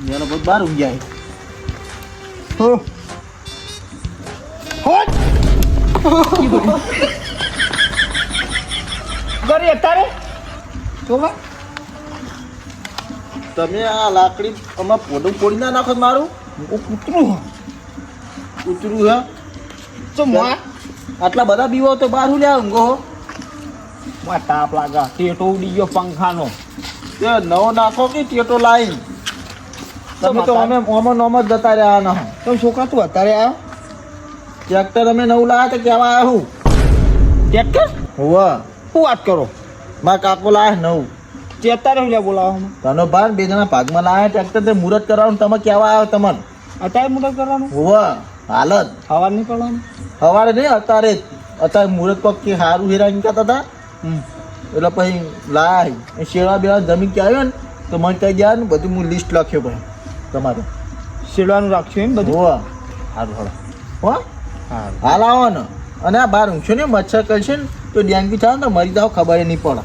મેલો બહુ બાર ઊંઘ જાય હો હોટ ગરી અત્યારે તો તમે આ લાકડી આમાં પોડું પોડી ના નાખો મારું કૂતરું હે તો આટલા બધા બીવો તો બહાર લ્યા ઊંઘો તાપ લાગે ટેટો ઉડી ગયો પંખાનો તે નવો નાખો કે ટેટો લાઈન તમે તો અમે ઓમ જ જતા રહ્યા ના તમે છોકરા તું અત્યારે આ ટ્રેક્ટર અમે નવું લાવ્યા તો કેવા આવ્યા હું ટ્રેક્ટર હોવા શું વાત કરો મારા કાકો લાવ્યા નવું અત્યારે લ્યા બોલાવો તનો ભાર બે જણા ભાગમાં લાવ્યા ટ્રેક્ટર તે મુહૂર્ત કરવાનું તમે કેવા આવ્યો તમને અત્યારે મુહૂર્ત કરવાનું હોવા હાલત સવાર નીકળવાનું સવારે નહીં અત્યારે મુહૂર્ત કોક કે સારું હેરાન કહેતા હતા એટલે પછી લાય એ શેરવા બેવા જમીન કે આવ્યો ને તો મને કહી દે ને બધું હું લિસ્ટ લખ્યો ભાઈ તમારે શેડવાનું રાખ્યું એમ બધું હોવા સારું હાલો હો હાલ આવો ને અને આ બહાર ઊંઘશો ને મચ્છર કરશે ને તો ડેન્ગ્યુ થાય ને તો મરી જાવ ખબર નહીં પડે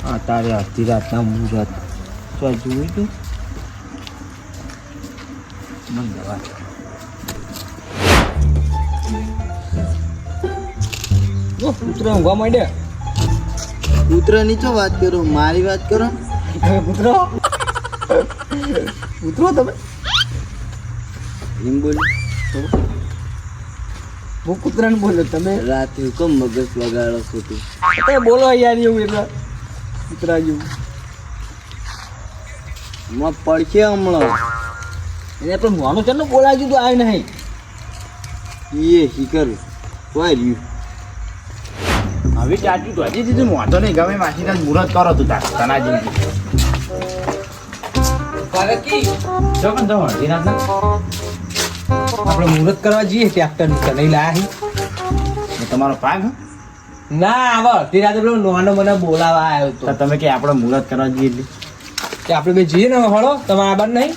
હા તારે અડધી રાતના મુહૂર્ત તો જોયું તું મંગળવાર પુત્ર ઊંઘવા માંડે કૂતરાની તો વાત કરો મારી વાત કરો પુત્ર તમે એમ બોલો હું કૂતરાને બોલો તમે રાતે હુકમ મગજ વગાડો છો તું તમે બોલો યાર એવું એટલે કૂતરા જેવું માં પડશે હમણાં એને પણ મોનો ચાલો બોલાવજો તો આવે નહીં એ શીખર કોઈ રહ્યું હવે ચાચું તો હજી દીધું વાંધો નહીં ગમે માસીના મુહૂર્ત કરો તું તાર તના જેવું જો પણ તો અડધી રાતના આપણે મુહૂર્ત કરવા જઈએ ટ્રેક્ટરનું તો નહીં લાયા તમારો પાક ના આવો અડધી રાતે પેલો નોનો મને બોલાવા આવ્યો તો તમે કે આપણે મુહૂર્ત કરવા જઈએ એટલે કે આપણે બે જઈએ ને હળો તમે આ બાર નહીં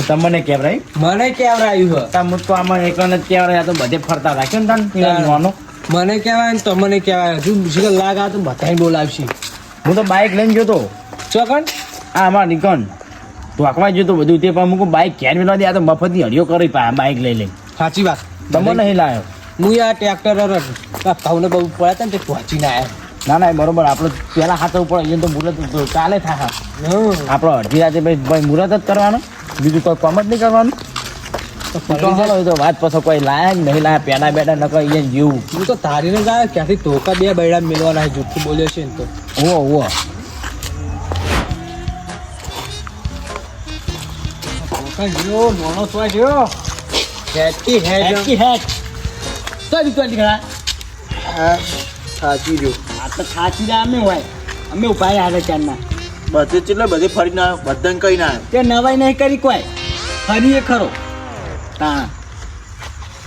તમને કેવરાય મને કેવરાયું હે તમે તો આમાં એકને જ કેવરાય તો બધે ફરતા રાખ્યો ને તને નોનો મને કહેવાય ને તમને કહેવાય હજુ મુશ્કેલ લાગા તો બધાને બોલાવશે હું તો બાઇક લઈને ગયો તો ચોકન હા અમારા નિકન ધોકવા ગયો તો બધું તે પણ મૂકું બાઇક ક્યાં મેળવા દે આ તો મફતની હળીઓ કરી બાઇક લઈ લઈ સાચી વાત તમે નહીં લાવ્યો હું આ ટ્રેક્ટર ભાવને બહુ પડ્યા હતા ને તે પહોંચીને આવ્યા ના ના બરોબર આપણે પહેલાં હાથ ઉપર અહીંયા તો મુહૂર્ત કાલે થાય આપણે અડધી રાતે ભાઈ મુહૂર્ત જ કરવાનું બીજું કોઈ કામ જ નહીં કરવાનું તો વાત પછી કોઈ લાયા નહીં લાયા પેડા બેડા નકર અહીંયા જીવું હું તો તારીને જ આવ્યો ક્યાંથી ધોકા બે બૈડા મેળવાના જુઠ્ઠું બોલ્યો છે ને તો ઓ મોનો સ્વા ગયો હેટકી હેટ તો દીકરી ઘણા સાચી રહ્યું આ તો સાચી જાય અમે હોય અમે ઉપાય હારે ચારના બધે ચેટલે બધે ફરી ના બધાને કઈ ના તે નવાઈ નહીં કરી કોઈ ફરી એ ખરો તા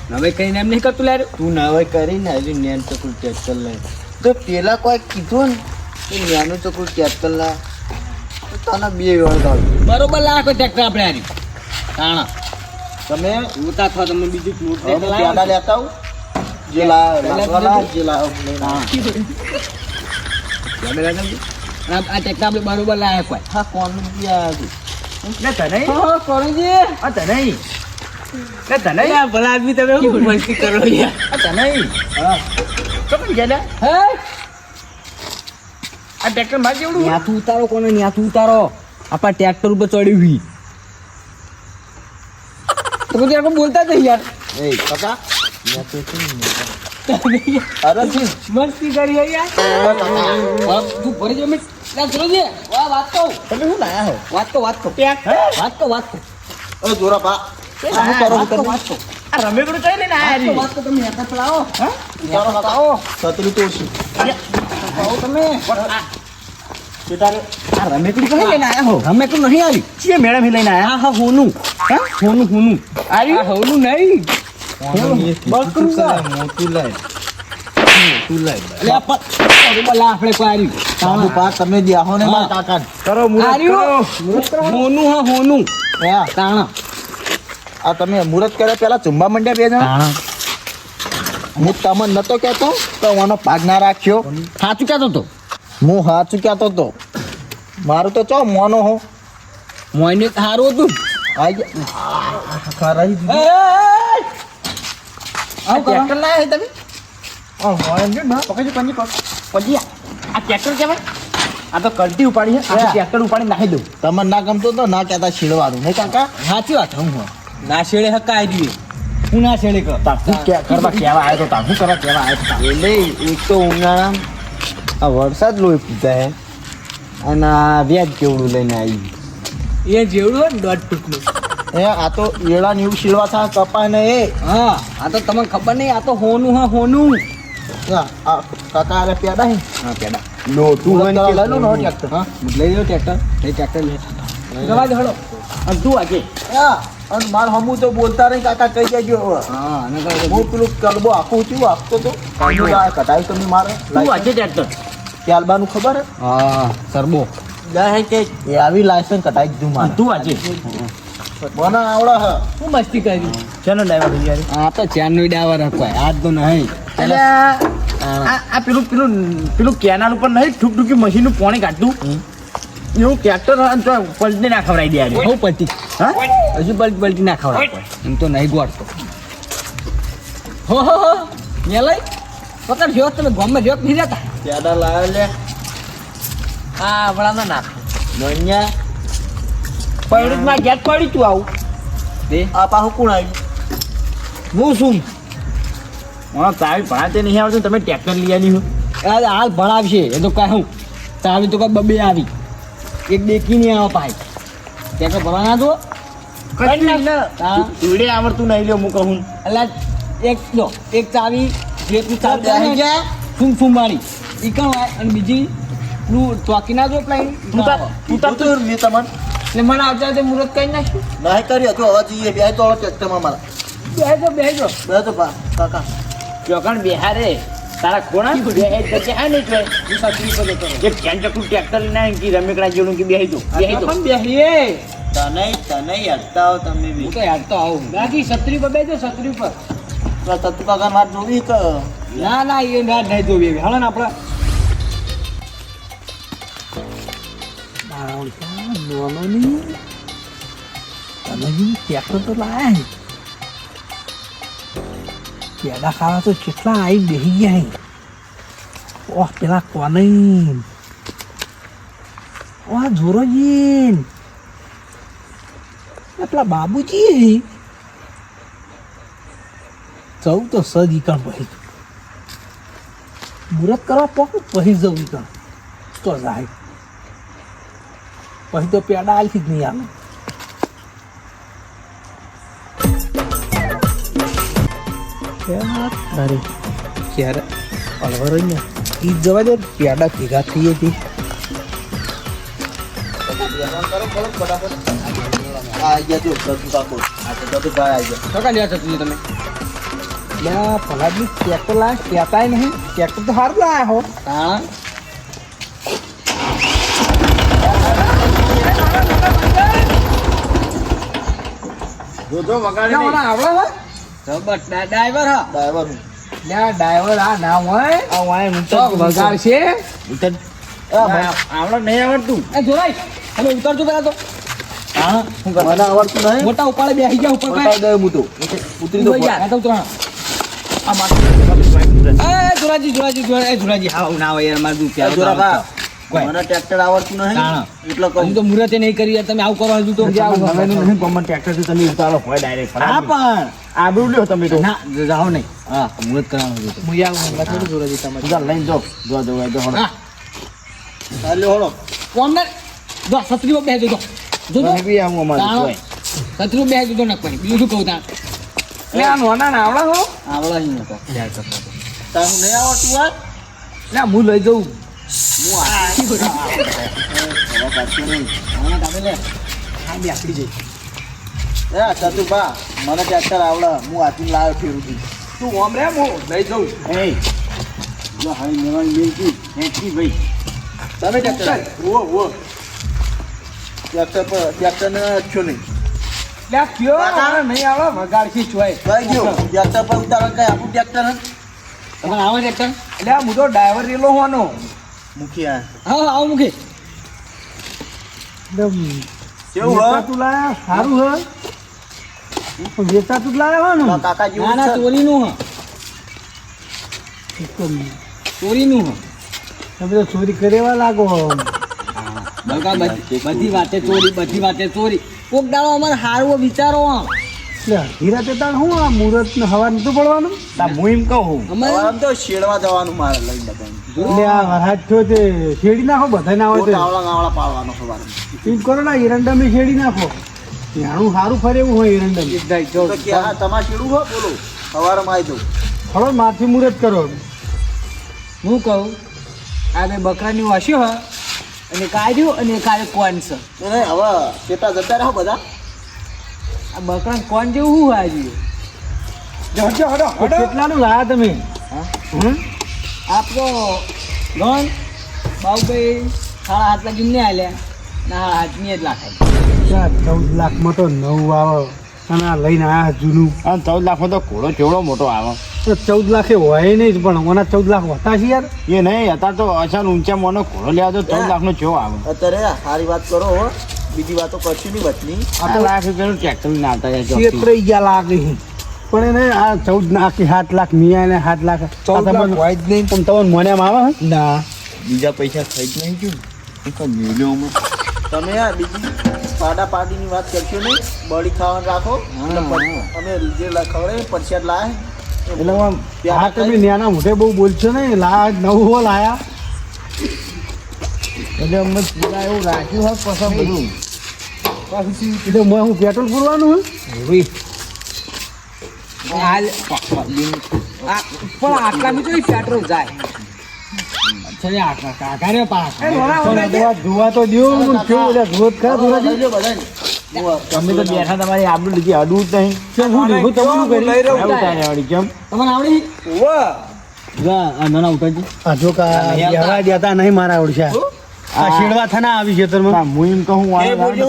નવાઈ કરીને એમ નહીં કરતું લારે તું નવાઈ કરીને હજી નેન ચકુલ ટ્રેક્ટર લે તો પેલા કોઈ કીધું ને કે નેનું ચકુલ ટ્રેક્ટર લા તને બે વળગાવ બરોબર લાખો ટ્રેક્ટર આપણે હારી તાણા તમે ઉતા થવા તમે બીજું નોટ પેલા લેતા આવું જે આ ટ્રેક્ટર આપણે બરોબર લાયા કોઈ હા કોણ ગયા તને કોણ તને ભલા આદમી તમે મસ્તી કરો યાર તને તો પણ ગયા હે આ ટ્રેક્ટર માં જેવડું ન્યાથી ઉતારો કોને ન્યાથી ઉતારો આપણા ટ્રેક્ટર ઉપર ચડ્યું વી તો પછી આપણે બોલતા જ યાર એ કાકા અરે મસ્તી કરી યાર તું ભરી જો મિટ ચલો જે વાત કહું તમે શું લાયા હો વાત કહો વાત કહો અરે જોરા બા શું કરો તમે આ રમેકડું ચાલે ને આ વાત તો તમે નેતા ચલાવો હા ઉતારો બતાવો સતરી તો ઓછી આવો તમે બેટારે આ રમેકડું કઈ લઈને આયા હો રમેકડું નહીં આવી છે મેડમ હી લઈને આયા હા હોનું હોનું આવી હોનું નહીં બકરું મોટું લાય લે બલા આપણે કોઈ આવી સાબુ પા તમે દ્યાહો ને માર કાકા કરો મુરત કરો હોનું હા હોનું હા તાણા આ તમે મુરત કરે પેલા ચુંબા મંડ્યા બે જણા તાણા હું તમને નતો કહેતો તો આનો ભાગ ના રાખ્યો સાચું કહેતો તો હું સાચું કહેતો તો મારું તો ચો મોનો હો મોઈને સારું હતું આઈ ગયા ખરાઈ દીધી આવું કરો. ટ્રેક્ટર લાયા છે તમે એમ જો ના પકડજો પંજી પંજી આ ટ્રેક્ટર કહેવાય આ તો કલ્ટી ઉપાડી છે આ ટ્રેક્ટર ઉપાડી નાખી દઉં તમને ના ગમતો તો ના કહેતા શીળવાનું નહીં કાકા સાચી વાત હું ના શેડે હકાઈ દઈએ હું ના શેડે કર કરવા કેવા આવ્યો તો તારું કરવા કેવા આવ્યો તો એટલે એક તો ઉનાળામાં આ વરસાદ લોહી પીતા હે અને આ વ્યાજ કેવડું લઈને આવી એ જેવડું હોય ને 1.5 ફૂટનું એ આ તો એળા ને એવું શીળવા થાય કપાય ને એ હા આ તો તમને ખબર નહીં આ તો હોનું હા હોનું આ કાકા આલે પેડા હે હા પેડા લોટું હોય ને લઈ લો કે નો ટ્રેક્ટર હા લઈ લો ટ્રેક્ટર લઈ ટ્રેક્ટર લે જવા દે હળો અને તું આજે અને માર હમું તો બોલતા નહીં કાકા કહી દેજો હવે હા અને કહે હું પેલું કલબો આખું થયું આપતો તો કટાઈ તમે મારે તું આજે ટ્રેક્ટર ત્યારબાનું ખબર હે હા સરબો જાય કે એ આવી લાયસન્સ કટાઈ દીધું મારે તું આજે મને આવડે હે હું મસ્તી કરી ચેનો ડ્રાઈવર થઈ જાય આ તો ચારનો ડાવર હકવાય આજ તો નહીં એટલે આ પેલું પેલું પેલું કેનાલ ઉપર નહીં ઠૂક ઠૂકી મશીનનું પાણી કાઢતું એવું ટ્રેક્ટર પલટી ના ખવડાવી દે આજે બહુ પલટી હા હજુ પલટી ના ખવડાવ એમ તો નહીં ગોળતો હો મેં લઈ પકડ જો તમે ગામમાં જોક નહીં રહેતા પેડા લાવે લે હા હમણાં નાખ નોન્યા પૈડુમાં ગેસ પડી તું આવું દે આ પાહુ કોણ આવી હું શું મને તારી ભણાતે નહીં આવતું તમે ટ્રેક્ટર લઈ આવી હો હાલ ભણાવશે એ તો કહું તાવી તો કઈ બબે આવી એક ડેકી નહીં આવે પાઈ ત્યાં તો ભણવા ના દો જોડે આવડતું નહીં લ્યો હું કહું એટલે એક જો એક ચાવી જેટલું ચાવી બેસી જા. ફૂમ ફૂમ વાળી ઈ કણ હોય અને બીજી નું ચોકી ના જો પ્લાન તું તો મેં તમને એટલે મને આવતા તે મુહૂર્ત કરી નાખ્યું નહીં કરી હતું હવે જઈએ બે તો ટ્રેક્ટરમાં મારા બેજો બે તો કાકા ચોકણ બિહારે તારા ખોણા બે જગ્યા આ નહીં કહે એક ચેન્ચકનું ટ્રેક્ટર લઈને આવી કે રમેકડા જેવું કે બેહી દો પણ બેહીએ તને યાદતા હો તમે હું તો યાદ તો આવું બાકી છત્રી પર બેજો છત્રી પર તત્તુ કાકા વાત જોવી કે ના ના એ ના નહીં જોવી હવે હાલો ને આપણે ટ્રેક્ટર તો લાયા પેડા ખાવા તો કેટલા આવી બેસી ગયા ઓહ પેલા કોને ઓહ જોરોજી પેલા બાબુજી જવું તો સજ કણ પછી મુહૂર્ત કરવા પોક પછી જવું કણ તો જાય પછી તો પેડા આલથી જ નહીં આવે અરે ક્યારે અલવર ને ઈ જવા દે પેડા ભેગા થઈએ હતી આ ગયા જો તત્તુ કાકો આ તો તત્તુ ભાઈ આવી ગયા ટકા લ્યા થતું તમે ફલાદની ટ્રેક્ટર લાયા કહેતાય નહીં ટ્રેક્ટર તો સારું લાયા હો હા જો વગાડે આવડે હોય જબર ડ્રાઈવર હા ડ્રાઈવર ડ્રાઈવર આ નામ હોય આ વાય હું તો વગાડશે આવડે નહીં આવડતું એ જોરાઈ તમે ઉતરજો પેલા તો હા મને આવડતું નહીં મોટા ઉપાડે બેસી ગયા ઉપર ઉતારી દે હું તો ઉતરી દો યાર તો ઉતરા આ માથે એ જોરાજી હા ના હોય યાર મારું આ જોરા કોઈ. મને ટ્રેક્ટર આવડતું નહીં તાણા. એટલે હજુ કહું તો મુહૂર્તે નહીં કરી યાર તમે આવું કરો હજુ તો ટ્રેક્ટર તમે ઉતારો હોય ડાયરેક્ટ હા પણ આબરૂ લ્યો તમે તો ના જાઓ નહીં હા મુહૂર્ત કરાવવાનું છે હું આવું બતાવું જોરાજી તમારે ઉતાર લઈને જો જો હળો હા ચાલે હોળો કોણ જો સત્રીમાં બેસી જો જો મને બી આવું અમારું હોય. સત્રીમાં બેસી જો નક બીજું શું કહું તા લે આ નોના ને આવડા હો આવડા નહીં નતો તારું નહીં આવડતું હોય ના હું લઈ જઉં હું આખી બધી હવે કાઢતો નહીં આના કામે લે હા બે આકડી જઈ એ તતુ બા મને ટ્રેક્ટર આવડે હું હાથી લાવ્યો ફેરું છું તું ઓમ રે હું લઈ જઉં એ જો હાઈ મેવાની મિલકી હેઠી ભાઈ તમે ટ્રેક્ટર ઓ ટ્રેક્ટર ને છો નહીં લે કયો કાકા. નહીં આવે વગાડશી ચોય ભાઈ ગયો ટ્રેક્ટર પર ઉતારો કઈ આપણું ટ્રેક્ટર હે તમે આવે ટ્રેક્ટર એટલે હું તો ડ્રાઈવર રેલો હોવાનો મૂકી આ હા આવો મૂકી કેવું હ વેચાતું લાયા સારું હ વેચાતું જ લાયા હોય ને કાકા ના જેવું ના છે. ચોરીનું હ ચોરીનું હ તમે તો ચોરી કરેવા લાગો બકા બધી વાતે ચોરી કોક દાડો અમારે હારું વિચારો હ. એટલે હીરા તે તાણ હું આ મુહૂર્ત ને હવા નતું પડવાનું હું એમ કહું અમારે આમ તો શેડવા જવાનું મારે લઈને બધાને. એટલે આ વરસાદ થયો તે શેડી નાખો બધા ના હોય કોટ તો આવળા ગાવળા પાડવાનો સવારમાં. એમ કરો ને એરંડામાં શેડી નાખો ત્યાંનું સારું ફરે એવું હોય એરંડામાં તો કે આ તમારે શેડું હો બોલો સવારમાં આવી દઉં. થોડો માથી મુહૂર્ત કરો હું કહું આ બે બકરાની વાસ્યો હ અને કાઢ્યું અને કાલે કોણ છે નહીં હવે કેટલા જતા રહો બધા. આ બકરા કોણ જેવું શું આજુ કેટલાનું લાયા તમે આપો લોન બાબુભાઈ 7.5 લાખ એમને આલ્યા ના 8.5 જ લાખ આલ્યા. 14 લાખમાં તો નવું આવે અને આ લઈને આયા જૂનું અને 14 લાખમાં તો ઘોડો કેવડો મોટો આવે તો 14 લાખે હોય નહીં જ પણ ઓના 14 લાખ હોતા છે યાર એ નહીં અત્યારે તો અચાન ઊંચા મોનો ઘોડો લેવા તો 14 લાખનો કેવો આવે અત્યારે સારી વાત કરો હો બીજી વાતો કરશું નહીં વચની. આ તો લાખ રૂપિયાનું ટ્રેક્ટર લઈને આવતા જાય ચોકથી. છેતરાઈ ગયા લાગે છે. પણ એને આ 14 લાખ કે 7 લાખ મિયા ને 7 લાખ 14 લાખ હોય જ નહીં પણ તમને મને એમ આવે ના બીજા પૈસા ખાઈ જ નહીં ગયું એ તો મેલ્યો અમે. તમે આ બીજી પાડીની વાત કરશો નહીં બળી ખાવાનું રાખો એટલે પછી અમે જે ખવડાવીએ પરસાદ લાવે એટલે આ તમે ન્યાના મોઢે બહુ બોલશો ને લાયા નવો લાયા એટલે અમે પૂરા એવું રાખ્યું હોય પછી બધું એટલે હું પેટ્રોલ પૂરવાનું હોય પણ આટલામાં તો પેટ્રોલ જાય જોવા તો દો કેવું એટલે જોત ખરા ધોરાજી? અમે તો બેઠા તમારી આબરૂ લીધી અડવું જ નહીં કેમ હું લીધું તમારું કરી આવું તારે વળી કેમ તમને આવડી આ જો કા બેહવા દેતા નહીં મારા ઓળખ્યા આ શેડવા થના આવી છે તમે હા, હું એમ કહું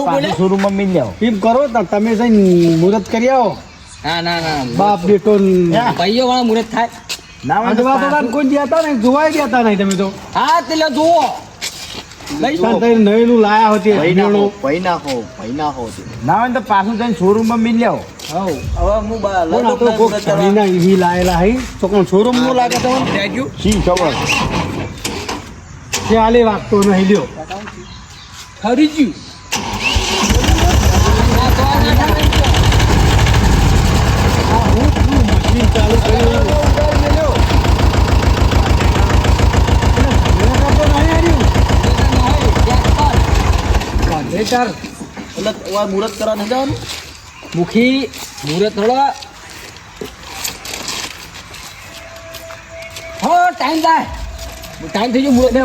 પાછું શોરૂમમાં મિલ જાઓ એમ કરો તો તમે જઈને મુહૂર્ત કરી આવો ના બાપ બેટો ભાઈઓ વાળા મુહૂર્ત થાય ના હોય તો આજવા તો પાછું- કોઈ દેતા નહીં જોવાય દેતા નહીં તમે તો હા એટલે જુઓ નવીનું લાયા હતી ભાઈ નાખો ના હોય તો પાછું જઈને શોરૂમમાં મિલ જાઓ હવે હું પણ આ તો કોક છડીના ઈ લાયેલા હઈ તો કોણ શોરૂમ નો લાગે તમને શી ખબર તે આલે વાગતો નહીં લ્યો ખરી ગયું મશીન ચાલુ કર્યું એટલે મુહૂર્ત કરવા નહીં જવાનું. મુખી મુહૂર્ત થોડો હો ટાઈમ થાય ટાઈમ થઈ ગયો મુહૂર્ત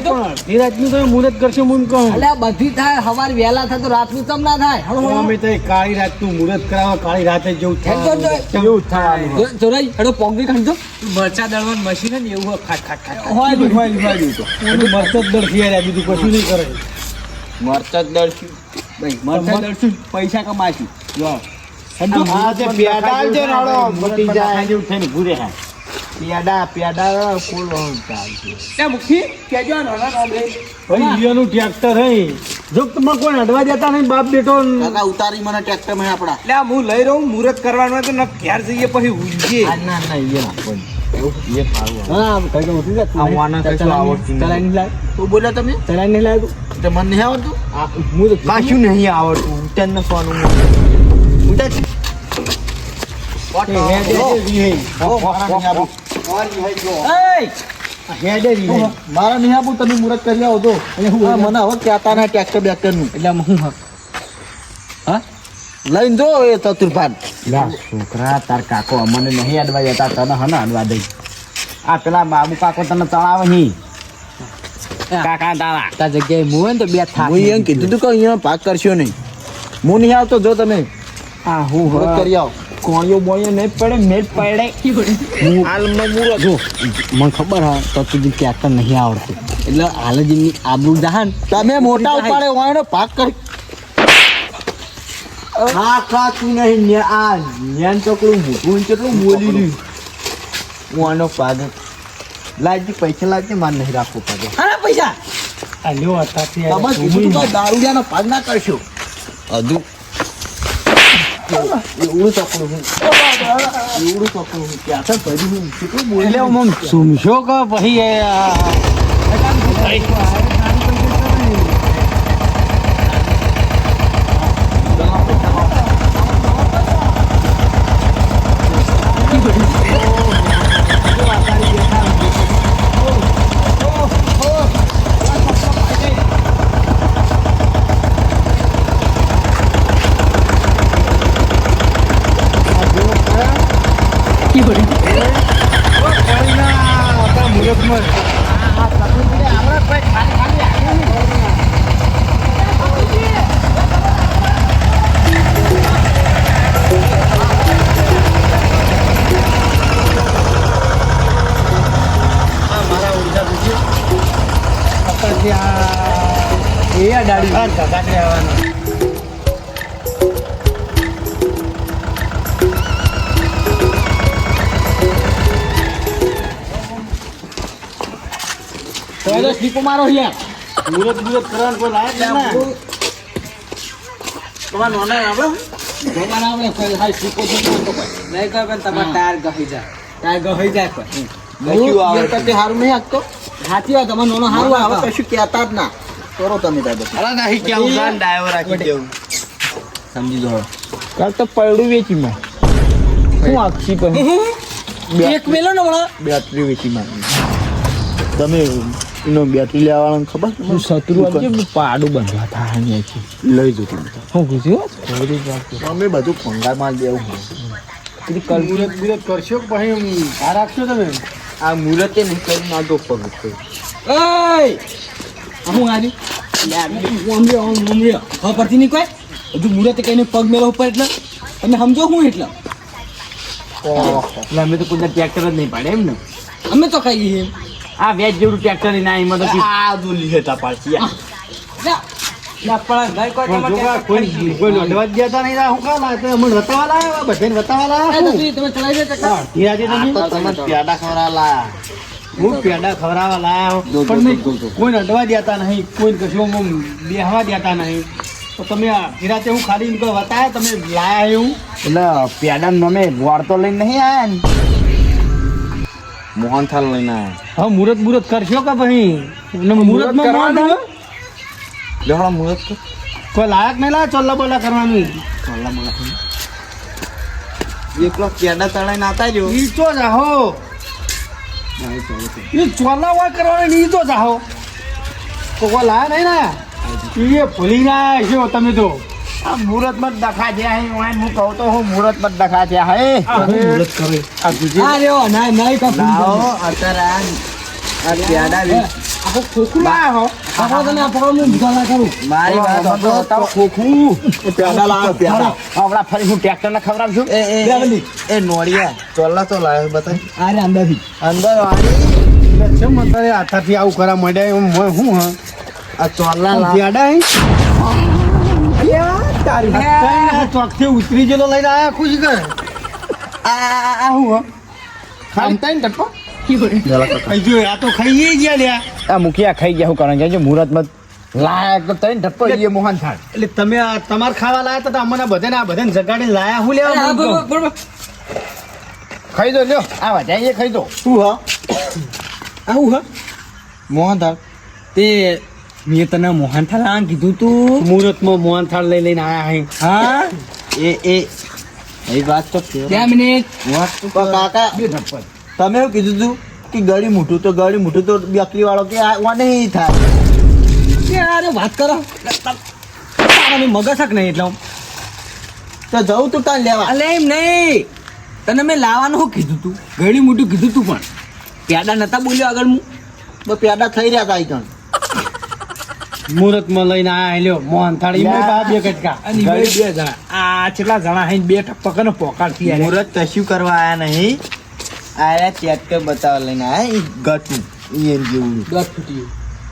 ધીરાજનું તો મુહૂર્ત કરશે હું એમ કહું એટલે બધી થાય સવાર વહેલા થાય તો રાતનું ચમ ના થાય અમે તો કાળી રાતનું મુહૂર્ત કરાવવા કાળી રાતે જેવું એકદમ થવાનું એવું જ થવાનું જોરાઈ હેડો પોંગી ખાંડજો મરચા દળવાનું મશીન ને એવું હોય, ખાટ ખાટ ખાટ હોય એનું મરચ જ દર્શી યાર બીજું કશું નહીં કરે મરચા જ દર્શું ભાઈ મરચા દળશું પૈસા કમાશું જો આ જે પેડા છે ને હળો બટી જાય જેવું થઈને ભૂરે હા પેડા ફૂલ ચાલશે ત્યાં મુખી કેજો ને હલા ના બે ભાઈ ઈયાનું ટ્રેક્ટર હે જો તમે કોઈ અડવા જતા નહીં બાપ બેટો કાકા ઉતારી મને ટ્રેક્ટર માં આપડા. એટલે હું લઈ રહું મુહૂર્ત કરવાનું હોય તો ન ઘેર જઈએ પછી ઊંઘીએ ના એ નાખો એ ફાવું હા કઈ ઉઠી જા આવવાના કશું આવડતું ચલાઈ નહીં લાય તું બોલ્યા તમે ચલાઈ નહીં લાય તે મને નહીં આવડતું. હું તો કશું નહીં આવડતું ઉતર ને સોનું ઉતર હેડે રી મારા નહીં આપું તમે મુહૂર્ત કરી આવો તો હા, મને હવે કહેતા ના ટ્રેક્ટર બેક્ટર નું એટલે હું હા લઈને જો એ ચતુર્ભાન છોકરા તાર કાકો અમને નહીં અડવા જતા તને હને અડવા દઈ આ પેલા બાબુ કાકો તને ચડાવે નહીં કાકા તારા તા જગ્યાએ હું હોય ને તો બે થાક હું એમ કીધું તું કે અહીંયા ભાગ કરશો નહીં. હું નહીં આવતો જો તમે આ હું મુહૂર્ત કરી આવો. કોણિયો બોણિયો નહીં પડે મેં જ પડે હાલમાં મુરત જો મને ખબર હા તો તું ટ્રેક્ટર નહીં આવડતું એટલે હાલ જ એમની આબરૂ જહાન તમે મોટા ઉપાડે હોય ને ભાગ કરી હા કા તું નહીં આ જ્ઞાન ચોકડું મોટું કેટલું બોલી રહ્યું હું આનો પાગલ લાજે પૈસા લાજે માર નહીં રાખવો પાગલ હા પૈસા આ લ્યો અત્યારથી તમે કીધું તું કે દારૂડિયાનો ભાગ ના કરશો અધુ એવડું ચોકડું હું એવડું ચોકડું હું ક્યાં ભર્યું હું કેટલું બોલે એટલે આમ સુમશો કે પછી એ સ્લીપો મારો યાર મુરત કરવાનું કોઈ લાયક નહીં ને. તમારા નોના આપણે જોવાના આપણે કોઈ હાઈ સ્લીપો તો નહીં કહે પણ તમારા ટાયર ગહી જાય કોઈ યાર કરતે હારું નહીં આપતો હાથી હોય તમારો નોનો હારું હારું આવે કશું કહેતા જ ના કરો તમે તાર બધું અરે નહીં કેવું ગાન ડાયો રાખી દેવું. સમજી દો કાલ તો પૈડું વેચી માં શું આખી પછી એક મેલો ને હમણાં બેટરી વેચી માં તમે એનો બેટરી લેવાળાને ખબર તું શત્રુ આજે પાડું બંધવા થાય અહીંયાથી લઈ જજો તમે શું પૂછ્યું અમે બધું ભંગાર માલ દેવું મુરત કરશો કે પછી આ રાખશો તમે આ મુહૂર્તે નહીં કરી ના તો પગ છે હું આજી હવે પડતી નહીં કોઈ હજુ મુહૂર્તે કહીને પગ મેળવો ઉપર એટલે તમે સમજો હું એટલે એટલે અમે તો કોઈ ટ્રેક્ટર જ નહીં પાડે એમ ને અમે તો કહીએ એમ આ વેચ જેવડું ટ્રેક્ટર ના એમાં તો આ દુલી હેઠા પાડતી કોઈ નોંધવા જ ગયા તા નહીં હું કા લાવે અમને વતાવા લાવ્યા બધાને વતાવા લાવ્યા તમે ચલાવી દે હીરાજી તમે તમે પ્યાડા ખવરા લાયા હું પેડા ખવડાવવા લાયા પણ નહીં કોઈ નડવા દેતા નહીં કોઈ કશું બેહવા દેતા નહીં તો તમે હીરાતે હું ખાલી વતાયા તમે લાયા એવું એટલે પેડા નમે ગોળ તો લઈને નહીં આયા ને મોહનથાળ લઈને આવ્યા હા મુહૂર્ત કરશો કે ભાઈ મુહૂર્તમાં કરવાનું લેવડા મુહૂર્ત કર કોઈ લાયક નહીં લાવે ચોલ્લા બોલા કરવાનું એકલો પ્યાડા તળાઈને આતા જો ઈ તો જાહો ઈ ચોલ્લા હોય કરવાનું ઈ તો જાહો તો કોઈ લાયા નહીં ને એ ભૂલી ના છો તમે તો આ મુહૂર્તમાં જ ડખા છે અહીં હું કહું તો હું મુહૂર્તમાં જ ડખા છે હે મુહૂર્ત કરે આ બીજી હા રે ના નહીં કા લાવો અત્યારે આ પ્યાડા આખો ખોખું લાયા હો પકડો તમે આ પકડો હું બીજા ના કરું મારી વાત બતાવો ખોખું પ્યાડા લાવો પ્યાડા હમણાં ફરી હું ટ્રેક્ટરને ખવડાવશું એ નોળિયા ચોલ્લા તો લાવ્યો બતાય આ રે અંદાજી અંદર વાળી છે મને હાથાથી આવું કરા મળ્યા હું હા આ ચોલ્લા લાવ પ્યાડા ચોકથી ઉતરી ગયેલો લઈને આયા ખુશ કર આ હું ખાલી તઈને ટપકો ખાઈ ગયો આ તો ખાઈ ગયા લ્યા આ મુખિયા ખાઈ ગયા હું કારણ કે મુહૂર્તમાં લાયક તો તઈને ધપ્પો એ મોહન થાળ એટલે તમે તમારે ખાવા લાયા હતા અમને બધાને આ બધાને જગાડીને લાયા હું લેવા બરોબર ખાઈ દો લ્યો આ જાય ખાઈ દો શું હા આવું હા મોહનથાળ તે મેં તને મોહનથાળ આ કીધું તું મુહૂર્તમાં મોહનથાળ લઈને આયા અહીં હા એ વાત તો છે 2 મિનિટ કાકા તમે એવું કીધું તું કે ગળી મૂઠું તો બેકરી વાળો કે આ નહીં થાય અરે વાત કરો તારા મગજ હક નહીં એટલે તો જવું તું તાર લેવા અલે એમ નહીં તને મેં લાવવાનું શું કીધું તું ઘડી મોટું કીધું તું પણ પ્યાડા નતા બોલ્યો આગળ હું બસ પ્યાડા થઈ રહ્યા હતા અહીં મુહૂર્તમાં લઈને આયા લ્યો મોહનથાળ ઈ બે કટકા અને બે જણા આ કેટલા જણા હે બે ટપકનો પોકાડથી યાર મુહૂર્ત કશું કરવા આયા નહીં આયા ચેટકે બતાવવા લઈને આયા ઈ ગટું ઈ એમ જેવું દસ ફૂટી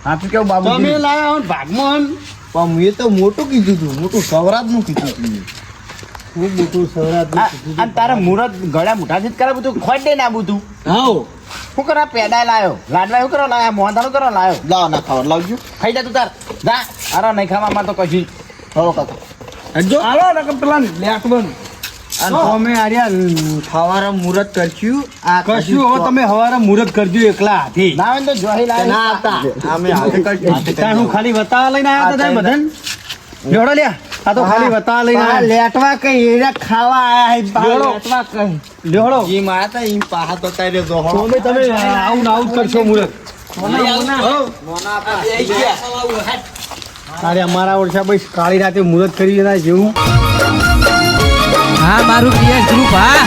હા તો કેવું બાબુ તમે લાયા હો ભાગમાં પણ મેં તો મોટું કીધું તું મોટું સૌરાજનું કીધું તું હું મોટું સૌરાજ આ તારા મુહૂર્ત ગળા મુઠાથી જ કરાવું તું ખોટ દે ના બધું હાઉ શું કરા પેડા લાયો લાડવા શું કરો લાયા મોહનથાળ કરો લાયો લાવ ના ખાવા લાવજો ખાઈ જા તું તાર જા અરે નહીં ખાવા માં તો કશી હલો કાકા હજો હાલો નકર પેલા લેટવન અને તમે આર્યા ફવારા મુહૂર્ત કરશું આ કશું હવે તમે હવારે મુહૂર્ત કરજો એકલા હાથી ના હોય તો જોઈ લાવી ના આવતા અમે હાથે કરશું તાર હું ખાલી વતાવા લઈને આવ્યા હતા બધાને લેવડો લ્યા આ તો ખાલી વતાવા લઈને આવ્યા લેટવા કઈ એરા ખાવા આયા હે લેવડો. લેટવા કઈ લેવડો ઈ માતા ઈ પાહા તો તારે જોહો તમે તમે આવું ને આવું જ કરશો મુહૂર્ત અરે અમારા ઓળખા ભાઈ કાળી રાતે મુહૂર્ત કરી એના જેવું હા મારું પીએસ ગ્રુપ હા